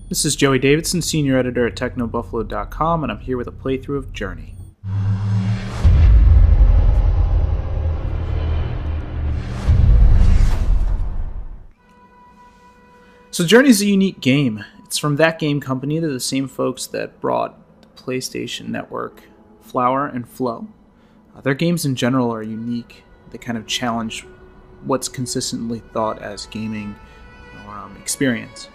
This is Joey Davidson, Senior Editor at TechnoBuffalo.com, and I'm here with a playthrough of Journey. So Journey is a unique game. It's from that game company. They're the same folks that brought the PlayStation Network, Flower, and Flow. Their games in general are unique. They kind of challenge what's consistently thought as gaming or experience.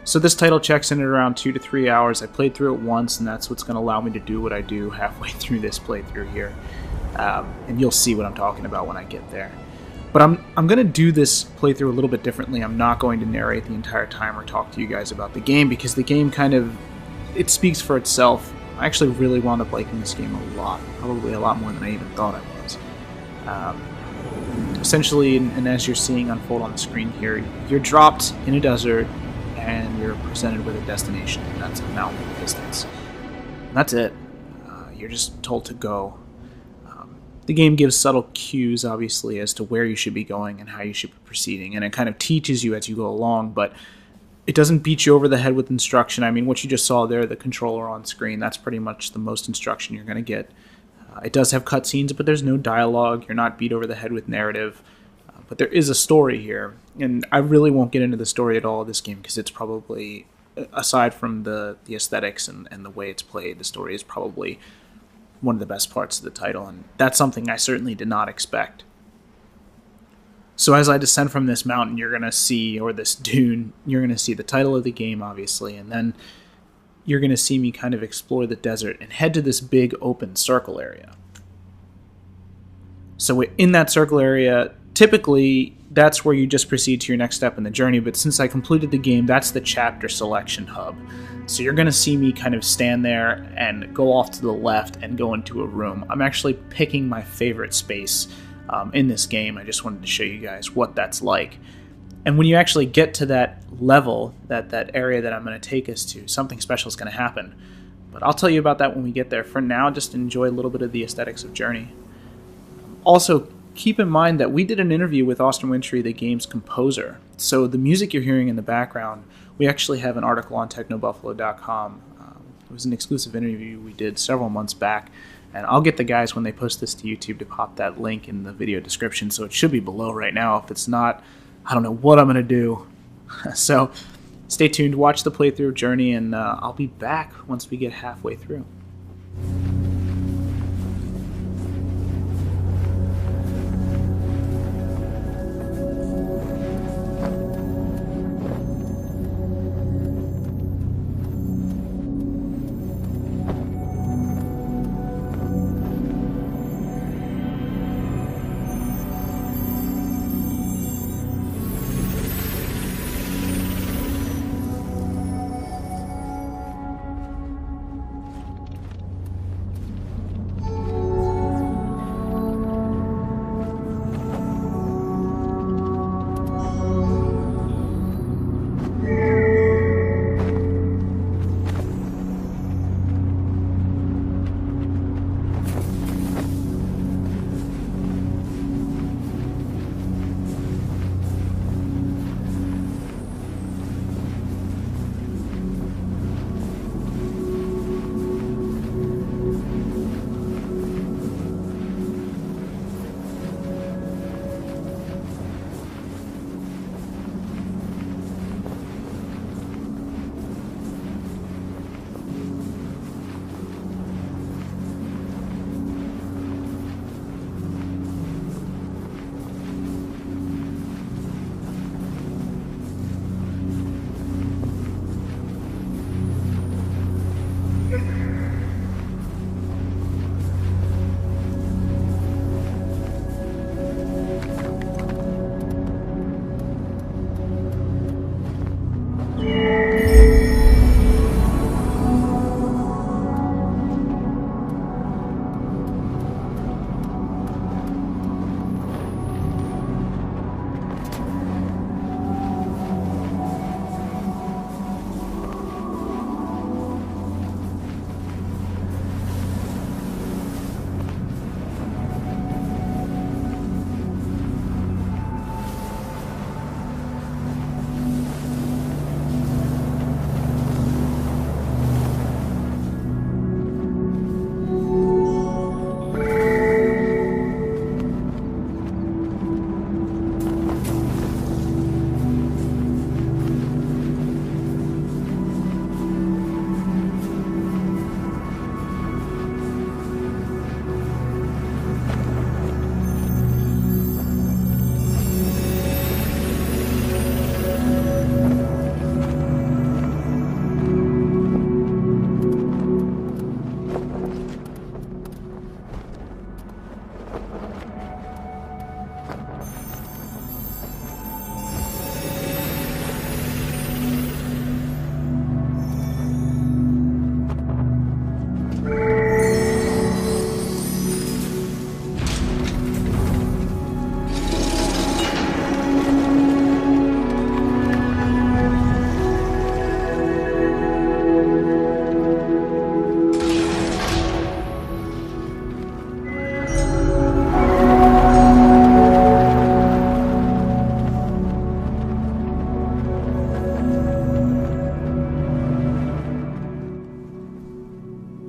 So this title checks in at around 2 to 3 hours. I played through it once, and that's what's going to allow me to do what I do halfway through this playthrough here. And you'll see what I'm talking about when I get there. But I'm going to do this playthrough a little bit differently. I'm not going to narrate the entire time or talk to you guys about the game, because the game it speaks for itself. I actually really wound up liking this game a lot, probably a lot more than I even thought I was. Essentially, and as you're seeing unfold on the screen here, you're dropped in a desert, and you're presented with a destination. That's a mountain distance. And that's it. You're just told to go. The game gives subtle cues, obviously, as to where you should be going and how you should be proceeding, and it kind of teaches you as you go along, but it doesn't beat you over the head with instruction. I mean, what you just saw there, the controller on screen, that's pretty much the most instruction you're going to get. It does have cutscenes, but there's no dialogue. You're not beat over the head with narrative. But there is a story here, and I really won't get into the story at all of this game, because it's probably, aside from the aesthetics and the way it's played, the story is probably one of the best parts of the title, and that's something I certainly did not expect. So as I descend from this mountain, you're going to see, or this dune, you're going to see the title of the game, obviously, and then you're going to see me kind of explore the desert and head to this big open circle area. So in that circle area, typically, that's where you just proceed to your next step in the journey, but since I completed the game, that's the chapter selection hub. So you're going to see me kind of stand there and go off to the left and go into a room. I'm actually picking my favorite space in this game. I just wanted to show you guys what that's like. And when you actually get to that level, that area that I'm going to take us to, something special is going to happen. But I'll tell you about that when we get there. For now, just enjoy a little bit of the aesthetics of Journey. Also, keep in mind that we did an interview with Austin Wintry, the game's composer. So the music you're hearing in the background, we actually have an article on TechnoBuffalo.com. It was an exclusive interview we did several months back, and I'll get the guys when they post this to YouTube to pop that link in the video description, so it should be below right now. If it's not, I don't know what I'm going to do. So stay tuned, watch the playthrough of Journey, and I'll be back once we get halfway through.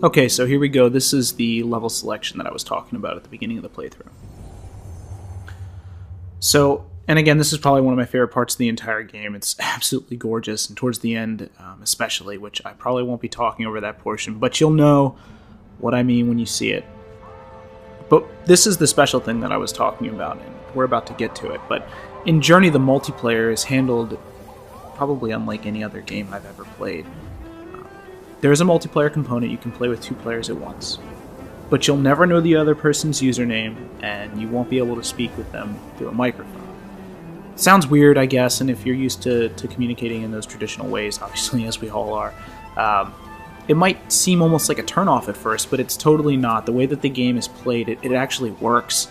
Okay, so here we go. This is the level selection that I was talking about at the beginning of the playthrough. So, and again, this is probably one of my favorite parts of the entire game. It's absolutely gorgeous, and towards the end especially, which I probably won't be talking over that portion, but you'll know what I mean when you see it. But this is the special thing that I was talking about, and we're about to get to it. But in Journey, the multiplayer is handled probably unlike any other game I've ever played. There is a multiplayer component. You can play with 2 players at once, but you'll never know the other person's username, and you won't be able to speak with them through a microphone. It sounds weird, I guess, and if you're used to communicating in those traditional ways, obviously, as we all are, it might seem almost like a turnoff at first, but it's totally not. The way that the game is played, it actually works.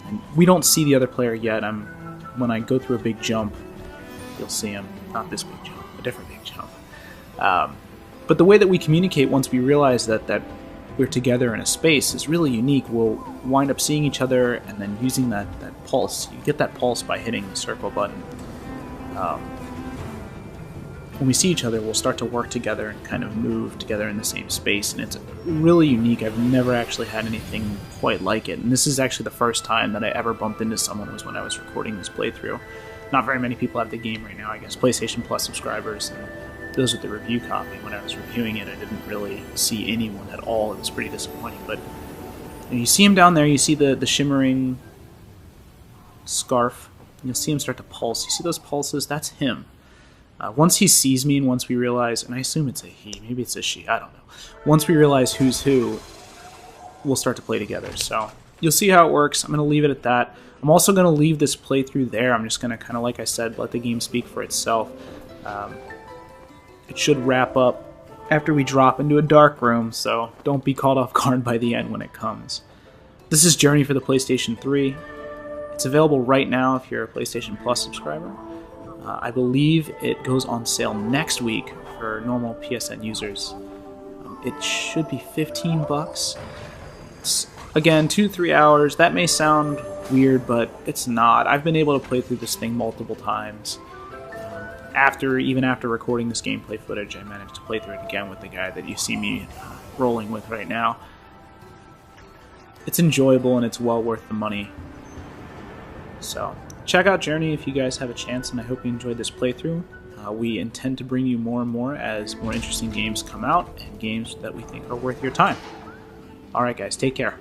And we don't see the other player yet. When I go through a big jump, you'll see him. Not this big jump, a different big jump. But the way that we communicate once we realize that we're together in a space is really unique. We'll wind up seeing each other and then using that pulse. You get that pulse by hitting the circle button. When we see each other, we'll start to work together and kind of move together in the same space, and it's really unique. I've never actually had anything quite like it, and this is actually the first time that I ever bumped into someone was when I was recording this playthrough. Not very many people have the game right now, I guess. PlayStation Plus subscribers, and those with the review copy. When I was reviewing it, I didn't really see anyone at all. It was pretty disappointing, but you see him down there, you see the shimmering scarf, and you'll see him start to pulse. You see those pulses? That's him. Once he sees me and once we realize, and I assume it's a he, maybe it's a she, I don't know. Once we realize who's who, we'll start to play together. So you'll see how it works. I'm going to leave it at that. I'm also going to leave this playthrough there. I'm just going to kind of, like I said, let the game speak for itself. It should wrap up after we drop into a dark room, so don't be caught off guard by the end when it comes. This is Journey for the PlayStation 3. It's available right now if you're a PlayStation Plus subscriber. I believe it goes on sale next week for normal PSN users. It should be $15. It's, again, 2-3 hours. That may sound weird, but it's not. I've been able to play through this thing multiple times. Even after recording this gameplay footage, I managed to play through it again with the guy that you see me rolling with right now. It's enjoyable and it's well worth the money. So check out Journey if you guys have a chance, and I hope you enjoyed this playthrough. We intend to bring you more and more as more interesting games come out and games that we think are worth your time. Alright guys, take care.